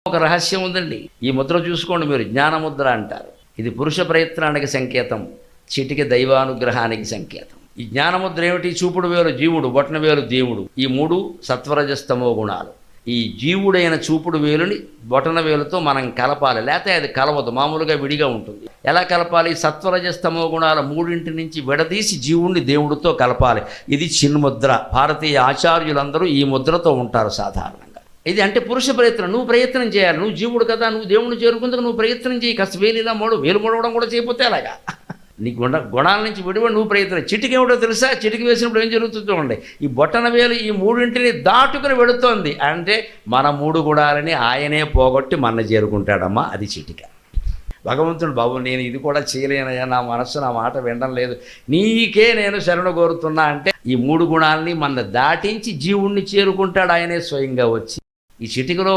ఒక రహస్యం ఉందండి. ఈ ముద్ర చూసుకోండి మీరు, జ్ఞానముద్ర అంటారు. ఇది పురుష ప్రయత్నానికి సంకేతం, చిటికి దైవానుగ్రహానికి సంకేతం. ఈ జ్ఞానముద్ర ఏమిటి? చూపుడు వేలు జీవుడు, బొటన వేలు దేవుడు. ఈ మూడు సత్వరజస్తమో గుణాలు. ఈ జీవుడైన చూపుడు వేలుని బొటన వేలుతో మనం కలపాలి, లేకపోతే అది కలవదు, మామూలుగా విడిగా ఉంటుంది. ఎలా కలపాలి? సత్వరజస్తమో గుణాల మూడింటి నుంచి విడదీసి జీవుణ్ణి దేవుడితో కలపాలి. ఇది చిన్ముద్ర. భారతీయ ఆచార్యులందరూ ఈ ముద్రతో ఉంటారు సాధారణంగా. ఇది అంటే పురుష ప్రయత్నం. నువ్వు ప్రయత్నం చేయాలి, నువ్వు జీవుడు కదా, నువ్వు దేవుడిని చేరుకుందుకు నువ్వు ప్రయత్నం చేయి. కాస్త వేలిలా వేలు మొడవడం కూడా చేయకపోతే అలాగా. నీ గుణాల నుంచి విడివడి నువ్వు ప్రయత్నం. చిటికి ఏమిటో తెలుసా? చిటికి వేసినప్పుడు ఏం జరుగుతుందో ఉండే, ఈ బొట్టన వేలు ఈ మూడింటిని దాటుకుని వెళుతోంది. అంటే మన మూడు గుణాలని ఆయనే పోగొట్టి మన చేరుకుంటాడమ్మా. అది చిటిక. భగవంతుడు, బాబు నేను ఇది కూడా చేయలేనయ్యా, నా మనస్సు నా మాట వినడం లేదు, నీకే నేను శరణు కోరుతున్నా అంటే ఈ మూడు గుణాలని మన దాటించి జీవుణ్ణి చేరుకుంటాడు ఆయనే స్వయంగా వచ్చి. ఈ చిటికలో